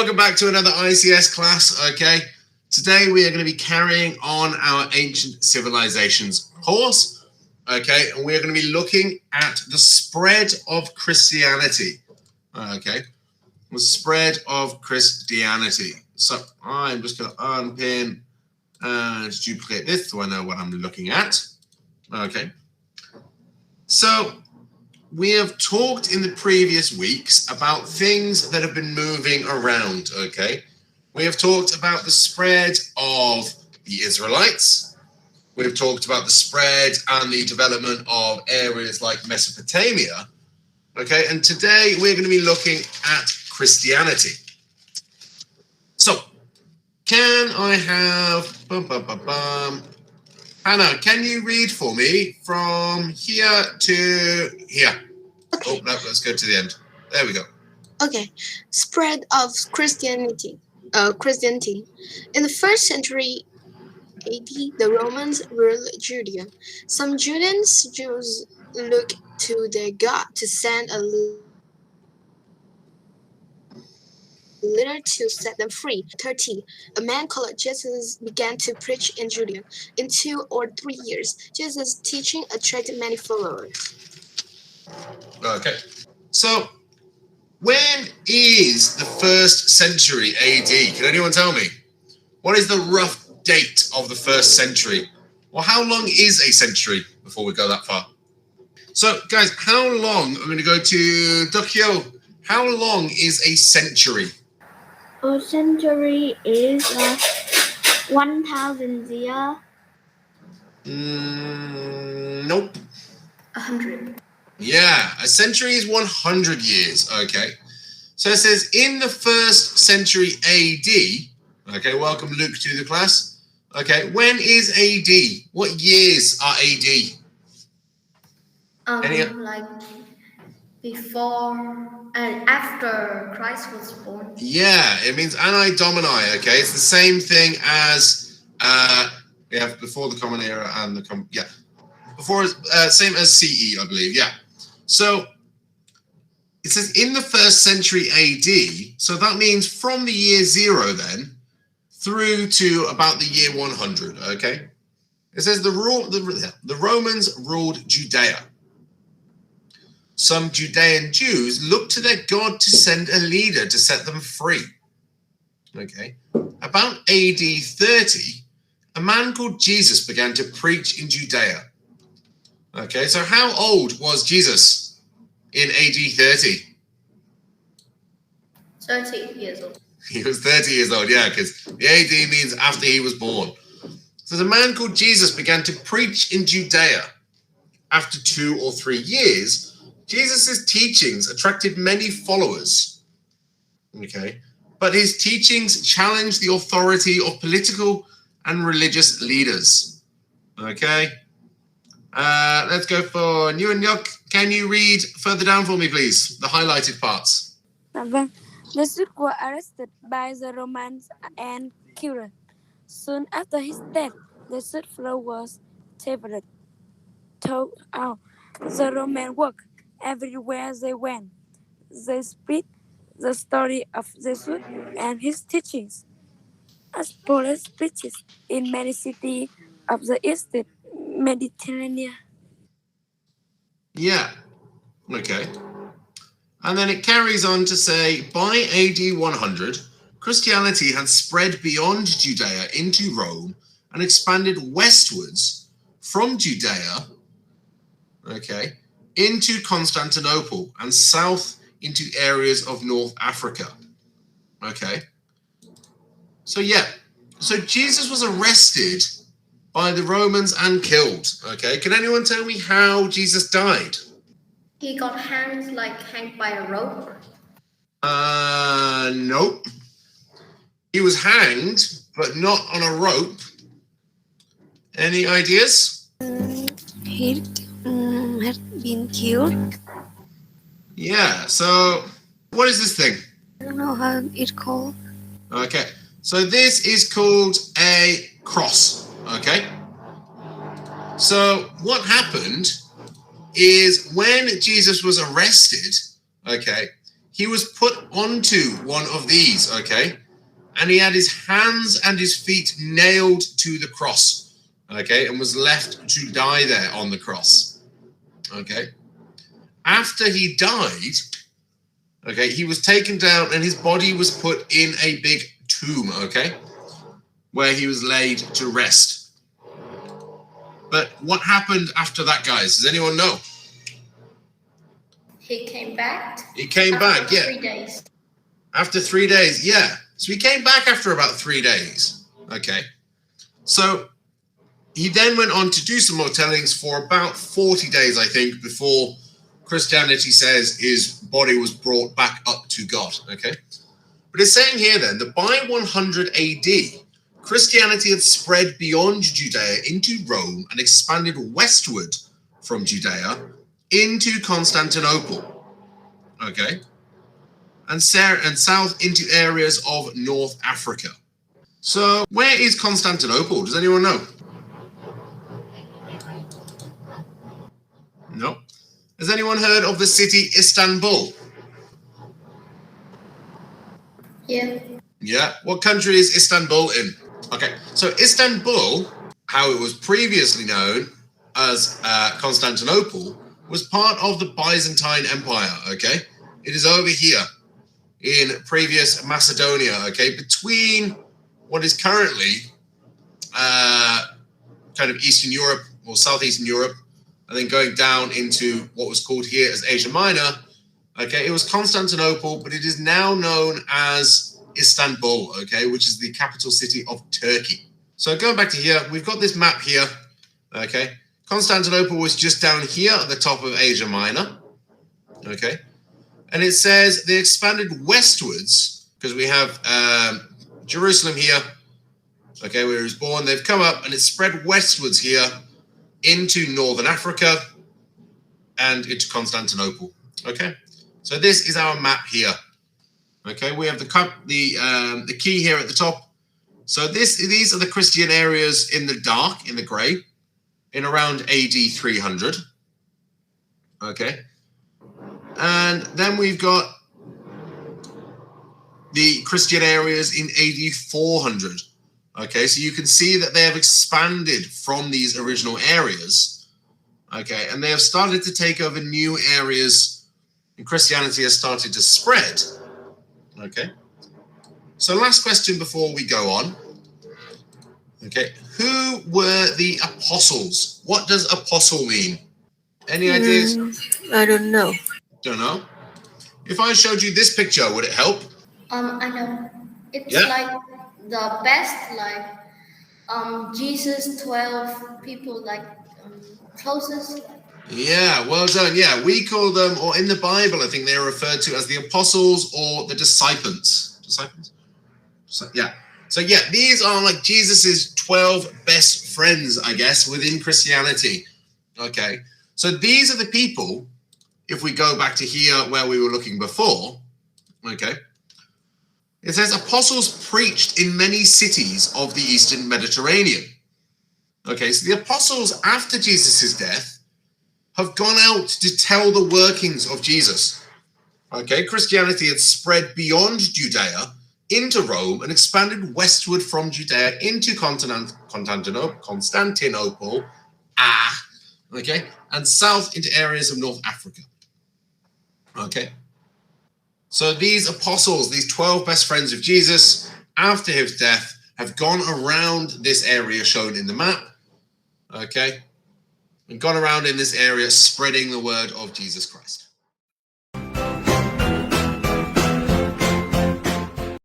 welcome back to another ICS class, okay? Today we are going to be carrying on our Ancient Civilizations course, okay? And we're going to be looking at the spread of Christianity, okay? The spread of Christianity. So I'm just going to unpin and duplicate this so I know what I'm looking at, okay? So we have talked in the previous weeks about things that have been moving around, okay? We have talked about the spread of the Israelites. We've talked about the spread and the development of areas like Mesopotamia, okay? And today we're going to be looking at Christianity. So, can I have... Hannah, can you read for me from here to here? Okay. Oh, no, let's go to the end. There we go. Okay. Spread of Christianity. In the 1st century AD, the Romans ruled Judea. Some Jews looked to their God to send a letter to set them free. 30. A man called Jesus began to preach in Judea. In 2 or 3 years, Jesus' teaching attracted many followers. Okay. So, when is the 1st century AD? Can anyone tell me? What is the rough date of the 1st century? Or how long is a century before we go that far? So, guys, how long, I'm going to go to Tokyo. How long is a century? A century is 1,000 years. Nope. 100. Yeah, a century is 100 years, okay. So it says in the 1st century AD, okay, welcome Luke to the class. Okay, when is AD? What years are AD? Like before and after Christ was born. Yeah, it means Anno Domini, okay? It's the same thing as, we have before the Common Era and the, before, same as CE, I believe, yeah. So, it says in the 1st century AD, so that means from the year 0 then, through to about the year 100, okay? It says the Romans ruled Judea. Some Judean Jews looked to their God to send a leader to set them free. Okay. About AD 30, a man called Jesus began to preach in Judea. Okay, so how old was Jesus in AD 30? 30 years old. He was 30 years old, yeah, because the AD means after he was born. So the man called Jesus began to preach in Judea. After 2 or 3 years, Jesus' teachings attracted many followers, okay? But his teachings challenged the authority of political and religious leaders, okay? Let's go for New and Yok. Can you read further down for me, please? The highlighted parts. The Jews were arrested by the Romans and killed. Soon after his death, the Jews' flow was severed. Throughout the Roman work, everywhere they went, they spread the story of Jesus and his teachings. As Paul preaches in many cities of the Eastern Mediterranean. Yeah, okay. And then it carries on to say, by AD 100, Christianity had spread beyond Judea into Rome and expanded westwards from Judea, okay, into Constantinople and south into areas of North Africa. Okay. So yeah. So Jesus was arrested by the Romans and killed. Okay. Can anyone tell me how Jesus died? He got hanged by a rope. Nope. He was hanged, but not on a rope. Any ideas? He had been killed. Yeah, so what is this thing? I don't know how it's called. Okay, so this is called a cross, okay? So what happened is when Jesus was arrested, okay, he was put onto one of these, okay? And he had his hands and his feet nailed to the cross, okay? And was left to die there on the cross, okay? After he died, okay, he was taken down and his body was put in a big tomb, okay? Where he was laid to rest. But what happened after that, guys? Does anyone know? He came back. He came back, yeah. 3 days. After 3 days, yeah. So he came back after about 3 days, okay? So he then went on to do some more tellings for about 40 days, I think, before Christianity says his body was brought back up to God, okay? But it's saying here then that by 100 AD, Christianity had spread beyond Judea into Rome and expanded westward from Judea into Constantinople, okay? And south into areas of North Africa. So where is Constantinople? Does anyone know? No. Has anyone heard of the city Istanbul? Yeah. Yeah. What country is Istanbul in? Okay. So Istanbul, how it was previously known as Constantinople, was part of the Byzantine Empire, okay? It is over here in previous Macedonia, okay? Between what is currently kind of Eastern Europe or Southeastern Europe, and then going down into what was called here as Asia Minor, okay? It was Constantinople, but it is now known as Istanbul, okay? Which is the capital city of Turkey. So going back to here, we've got this map here, okay? Constantinople was just down here at the top of Asia Minor, okay? And it says they expanded westwards, because we have Jerusalem here, okay, where he was born. They've come up and it's spread westwards here into Northern Africa and into Constantinople, okay? So this is our map here, okay? We have the key here at the top. So these are the Christian areas in the dark, in the grey, in around AD 300, okay? And then we've got the Christian areas in AD 400. Okay, so you can see that they have expanded from these original areas. Okay, and they have started to take over new areas, and Christianity has started to spread. Okay, so last question before we go on. Okay, who were the apostles? What does apostle mean? Any ideas? I don't know. Don't know. If I showed you this picture, would it help? I know. It's Yeah. like the best, like Jesus 12 people, like closest. Yeah, well done. Yeah, we call them, or in the Bible, I think they are referred to as the apostles or the disciples. Disciples? So, yeah. So yeah, these are like Jesus's 12 best friends, I guess, within Christianity. Okay. So these are the people, if we go back to here where we were looking before, okay, it says apostles preached in many cities of the Eastern Mediterranean. Okay, so the apostles after Jesus' death have gone out to tell the workings of Jesus. Okay, Christianity had spread beyond Judea into Rome and expanded westward from Judea into Constantinople, okay, and south into areas of North Africa. Okay, so these apostles, these 12 best friends of Jesus, after his death, have gone around this area shown in the map, okay, and gone around in this area spreading the word of Jesus Christ.